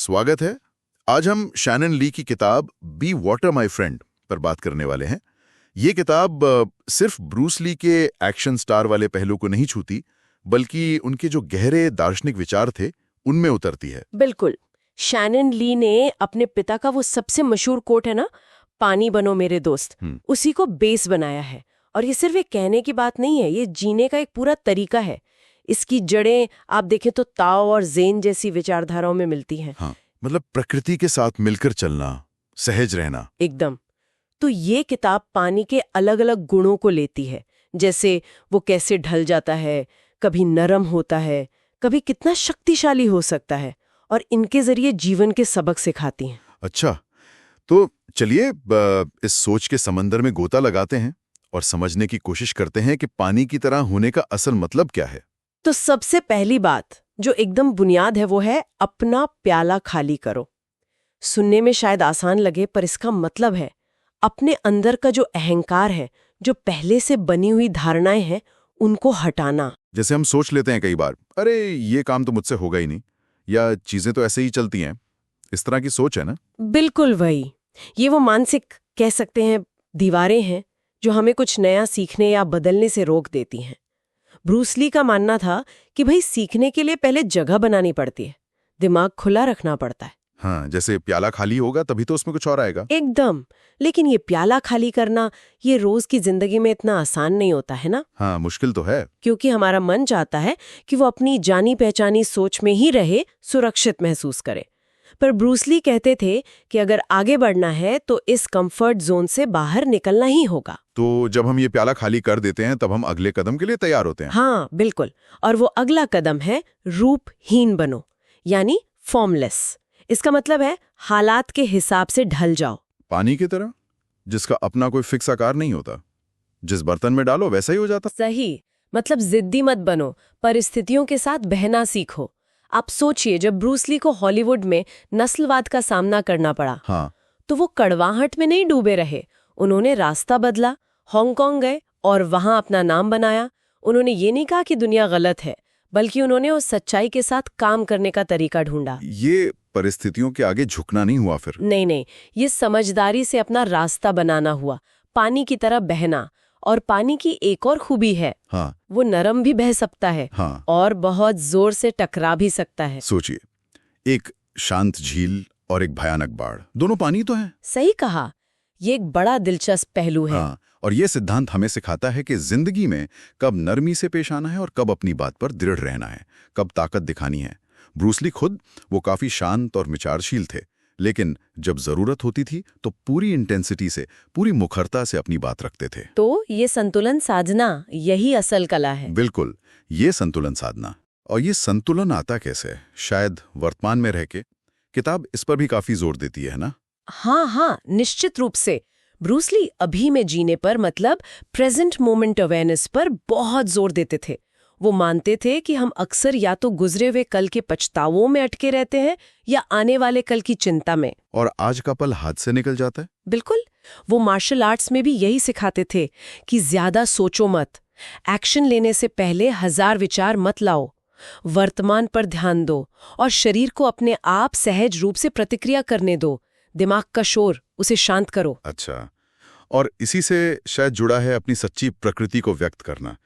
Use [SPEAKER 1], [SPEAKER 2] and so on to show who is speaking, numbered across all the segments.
[SPEAKER 1] स्वागत है। आज हम शैनन ली की किताब बी वाटर माय फ्रेंड पर बात करने वाले हैं। ये किताब सिर्फ ब्रूस ली के एक्शन स्टार वाले पहलू को नहीं छूती, बल्कि उनके जो गहरे दार्शनिक विचार थे उनमें उतरती है।
[SPEAKER 2] बिल्कुल। शैनन ली ने अपने पिता का वो सबसे मशहूर कोट है ना, पानी बनो मेरे दोस्त, उसी को बेस बनाया है। और ये सिर्फ एक कहने की बात नहीं है, ये जीने का एक पूरा तरीका है। इसकी जड़ें आप देखें तो ताओ और ज़ेन जैसी विचारधाराओं में मिलती हैं।
[SPEAKER 1] हाँ, मतलब प्रकृति के साथ मिलकर चलना, सहज रहना।
[SPEAKER 2] एकदम। तो ये किताब पानी के अलग अलग गुणों को लेती है, जैसे वो कैसे ढल जाता है, कभी नरम होता है, कभी कितना शक्तिशाली हो सकता है, और इनके जरिए जीवन के सबक सिखाती हैं।
[SPEAKER 1] अच्छा, तो चलिए इस सोच के समंदर में गोता लगाते हैं और समझने की कोशिश करते हैं कि पानी की तरह होने का असल मतलब क्या है।
[SPEAKER 2] तो सबसे पहली बात जो एकदम बुनियाद है वो है अपना प्याला खाली करो। सुनने में शायद आसान लगे, पर इसका मतलब है अपने अंदर का जो अहंकार है, जो पहले से बनी हुई धारणाएं हैं, उनको हटाना।
[SPEAKER 1] जैसे हम सोच लेते हैं कई बार, अरे ये काम तो मुझसे होगा ही नहीं, या चीजें तो ऐसे ही चलती हैं। इस तरह की सोच है ना।
[SPEAKER 2] बिल्कुल वही। ये वो मानसिक कह सकते हैं दीवारें हैं जो हमें कुछ नया सीखने या बदलने से रोक देती हैं। ब्रूस ली का मानना था कि भाई सीखने के लिए पहले जगह बनानी पड़ती है, दिमाग खुला रखना पड़ता है।
[SPEAKER 1] हाँ, जैसे प्याला खाली होगा तभी तो उसमें कुछ और आएगा।
[SPEAKER 2] एकदम। लेकिन ये प्याला खाली करना ये रोज की जिंदगी में इतना आसान नहीं होता है ना।
[SPEAKER 1] हाँ, मुश्किल तो है,
[SPEAKER 2] क्योंकि हमारा मन चाहता है कि वो अपनी जानी पहचानी सोच में ही रहे, सुरक्षित महसूस करे। पर ब्रूस ली कहते थे कि अगर आगे बढ़ना है तो इस कंफर्ट जोन से बाहर निकलना ही होगा।
[SPEAKER 1] तो जब हम ये प्याला खाली कर देते हैं तब हम अगले कदम के लिए तैयार होते हैं।
[SPEAKER 2] हाँ बिल्कुल। और वो अगला कदम है रूपहीन बनो, यानी फॉर्मलेस। इसका मतलब है हालात के हिसाब से ढल जाओ।
[SPEAKER 1] पानी की तरह, जिसका अपना कोई फिक्स आकार नहीं होता, जिस बर्तन में डालो वैसा ही हो जाता।
[SPEAKER 2] सही। मतलब जिद्दी मत बनो, परिस्थितियों के साथ बहना सीखो। आप सोचिए, जब ब्रूस ली को हॉलीवुड में नस्लवाद का सामना करना पड़ा,
[SPEAKER 1] हाँ,
[SPEAKER 2] तो वो कड़वाहट में नहीं डूबे रहे। उन्होंने रास्ता बदला, हांगकांग गए और वहां अपना नाम बनाया। उन्होंने ये नहीं कहा कि दुनिया गलत है, बल्कि उन्होंने उस सच्चाई के साथ काम करने का तरीका ढूंढा।
[SPEAKER 1] ये परिस्थितियों के आगे झुकना नहीं हुआ फिर।
[SPEAKER 2] नहीं, ये समझदारी से अपना रास्ता बनाना हुआ, पानी की तरह बहना। और पानी की एक और खूबी है,
[SPEAKER 1] हाँ,
[SPEAKER 2] वो नरम भी बह सकता है,
[SPEAKER 1] हाँ,
[SPEAKER 2] और बहुत जोर से टकरा भी सकता है।
[SPEAKER 1] सोचिए, एक शांत झील और एक भयानक बाढ़, दोनों पानी तो है।
[SPEAKER 2] सही कहा। ये एक बड़ा दिलचस्प पहलू है।
[SPEAKER 1] हाँ, और ये सिद्धांत हमें सिखाता है कि जिंदगी में कब नरमी से पेश आना है और कब अपनी बात पर दृढ़ रहना है, कब ताकत दिखानी है। ब्रूस ली खुद वो काफी शांत और विचारशील थे, लेकिन जब जरूरत होती थी तो पूरी इंटेंसिटी से, पूरी मुखरता से अपनी बात रखते थे।
[SPEAKER 2] तो ये संतुलन साधना, यही असल कला है।
[SPEAKER 1] बिल्कुल, ये संतुलन साधना। और ये संतुलन आता कैसे? शायद वर्तमान में रह के। किताब इस पर भी काफी जोर देती है ना।
[SPEAKER 2] हाँ, निश्चित रूप से। ब्रूस ली अभी में जीने पर, मतलब प्रेजेंट मोमेंट अवेयरनेस पर बहुत जोर देते थे। वो मानते थे कि हम अक्सर या तो गुजरे हुए कल के पछतावों में अटके रहते हैं या आने वाले कल की चिंता में,
[SPEAKER 1] और आज का पल हाथ से निकल जाता है।
[SPEAKER 2] बिल्कुल। वो मार्शल आर्ट्स में भी यही सिखाते थे कि ज्यादा सोचो मत, एक्शन लेने से पहले 1000 विचार मत लाओ, वर्तमान पर ध्यान दो और शरीर को अपने आप सहज रूप से प्रतिक्रिया करने दो। दिमाग का शोर, उसे शांत करो।
[SPEAKER 1] अच्छा, और इसी से शायद जुड़ा है अपनी सच्ची प्रकृति को व्यक्त करना।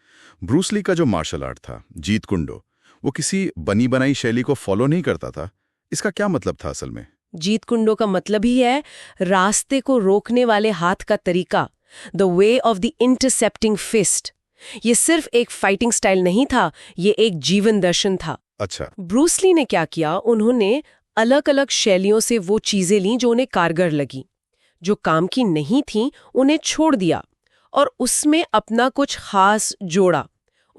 [SPEAKER 1] ब्रूस ली का जो मार्शल आर्ट था, जीत कुंडो, वो किसी बनी बनाई शैली को फॉलो नहीं करता था। इसका क्या मतलब था असल में?
[SPEAKER 2] जीत कुंडो का मतलब ही है रास्ते को रोकने वाले हाथ का तरीका, the way of the intercepting fist. ये सिर्फ एक फाइटिंग स्टाइल नहीं था, ये एक जीवन दर्शन था।
[SPEAKER 1] अच्छा,
[SPEAKER 2] ब्रूस ली ने क्या किया, उन्होंने अलग अलग शैलियों से वो चीजें लीं जो उन्हें कारगर लगी। जो काम की नहीं थीं उन्हें छोड़ दिया और उसमें अपना कुछ खास जोड़ा।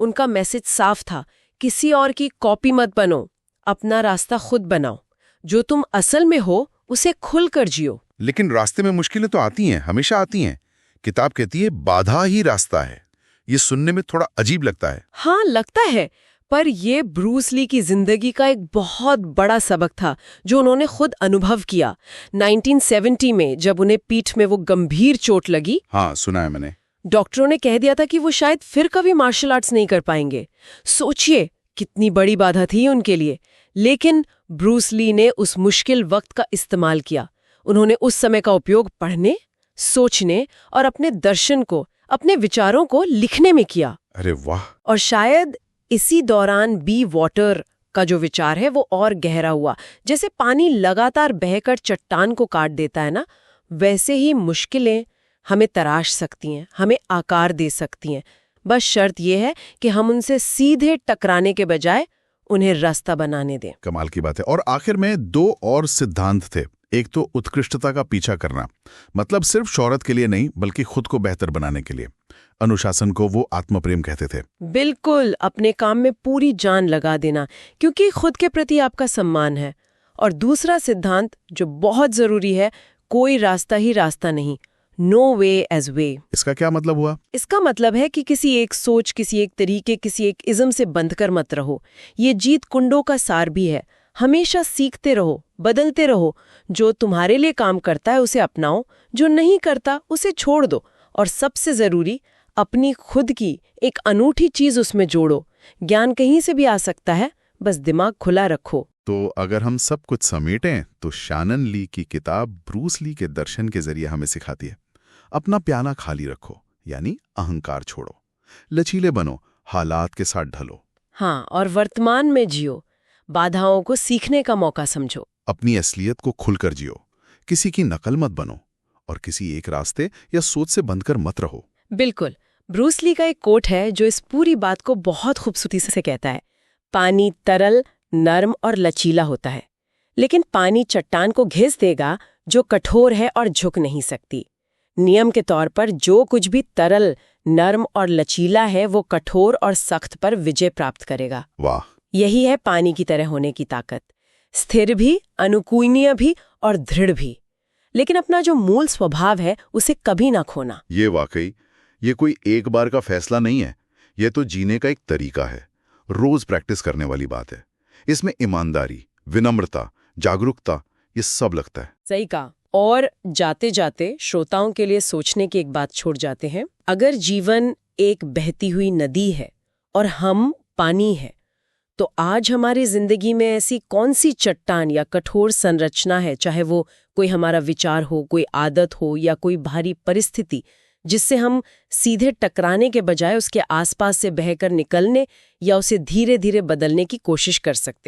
[SPEAKER 2] उनका मैसेज साफ था, किसी और की कॉपी मत बनो, अपना रास्ता खुद बनाओ, जो तुम असल में हो उसे खुलकर जियो।
[SPEAKER 1] लेकिन रास्ते में मुश्किलें तो आती हैं, हमेशा आती हैं। किताब कहती है बाधा ही रास्ता है। ये सुनने में थोड़ा अजीब लगता है।
[SPEAKER 2] हाँ लगता है, पर ये ब्रूस ली की जिंदगी का एक बहुत बड़ा सबक था जो उन्होंने खुद अनुभव किया। 1970 में जब उन्हें पीठ में वो गंभीर चोट लगी,
[SPEAKER 1] हाँ सुना है मैंने,
[SPEAKER 2] डॉक्टरों ने कह दिया था कि वो शायद फिर कभी मार्शल आर्ट्स नहीं कर पाएंगे। सोचिए कितनी बड़ी बाधा थी उनके लिए। लेकिन ब्रूस ली ने उस मुश्किल वक्त का इस्तेमाल किया। उन्होंने उस समय का उपयोग पढ़ने, सोचने और अपने दर्शन को, अपने विचारों को लिखने में किया।
[SPEAKER 1] अरे वाह!
[SPEAKER 2] और शायद इसी दौरान बी वाटर का जो विचार है वो और गहरा हुआ। जैसे पानी लगातार बहकर चट्टान को काट देता है ना, वैसे ही मुश्किलें हमें तराश सकती हैं, हमें आकार दे सकती हैं। बस शर्त यह है कि हम उनसे सीधे टकराने के बजाय उन्हें रास्ता बनाने दें।
[SPEAKER 1] कमाल की बात है। और आखिर में 2 और सिद्धांत थे। एक तो उत्कृष्टता का पीछा करना, मतलब सिर्फ शौहरत के लिए नहीं बल्कि खुद को बेहतर बनाने के लिए। अनुशासन को वो आत्मप्रेम कहते थे।
[SPEAKER 2] बिल्कुल, अपने काम में पूरी जान लगा देना, क्योंकि खुद के प्रति आपका सम्मान है। और दूसरा सिद्धांत जो बहुत जरूरी है, कोई रास्ता ही रास्ता नहीं, नो वे एज वे।
[SPEAKER 1] इसका क्या मतलब हुआ?
[SPEAKER 2] इसका मतलब है कि किसी एक सोच, किसी एक तरीके, किसी एक इज्म से बंधकर मत रहो। ये जीत कुंडों का सार भी है। हमेशा सीखते रहो, बदलते रहो। जो तुम्हारे लिए काम करता है उसे अपनाओ, जो नहीं करता उसे छोड़ दो। और सबसे जरूरी, अपनी खुद की एक अनूठी चीज उसमें जोड़ो। ज्ञान कहीं से भी आ सकता है, बस दिमाग खुला रखो।
[SPEAKER 1] तो अगर हम सब कुछ समेटें तो शानन ली की किताब ब्रूस ली के दर्शन के जरिए हमें सिखाती है, अपना प्याला खाली रखो, यानी अहंकार छोड़ो, लचीले बनो, हालात के साथ ढलो।
[SPEAKER 2] हाँ, और वर्तमान में जियो, बाधाओं को सीखने का मौका समझो।
[SPEAKER 1] अपनी असलियत को खुलकर जियो, किसी की नकल मत बनो और किसी एक रास्ते या सोच से बंधकर मत रहो।
[SPEAKER 2] बिल्कुल। ब्रूस ली का एक कोट है जो इस पूरी बात को बहुत खूबसूरती से कहता है, पानी तरल, नर्म और लचीला होता है, लेकिन पानी चट्टान को घिस देगा जो कठोर है और झुक नहीं सकती। नियम के तौर पर जो कुछ भी तरल, नर्म और लचीला है वो कठोर और सख्त पर विजय प्राप्त करेगा।
[SPEAKER 1] वाह!
[SPEAKER 2] यही है पानी की तरह होने की ताकत, स्थिर भी, अनुकूलनीय भी और दृढ़ भी, लेकिन अपना जो मूल स्वभाव है उसे कभी ना खोना।
[SPEAKER 1] ये वाकई, ये कोई एक बार का फैसला नहीं है, ये तो जीने का एक तरीका है, रोज प्रैक्टिस करने वाली बात है। इसमें ईमानदारी, विनम्रता, जागरूकता, ये सब लगता है।
[SPEAKER 2] सही कहा। और जाते जाते श्रोताओं के लिए सोचने की एक बात छोड़ जाते हैं। अगर जीवन एक बहती हुई नदी है और हम पानी है, तो आज हमारी जिंदगी में ऐसी कौन सी चट्टान या कठोर संरचना है, चाहे वो कोई हमारा विचार हो, कोई आदत हो या कोई भारी परिस्थिति, जिससे हम सीधे टकराने के बजाय उसके आसपास से बहकर निकलने या उसे धीरे धीरे बदलने की कोशिश कर सकते हैं।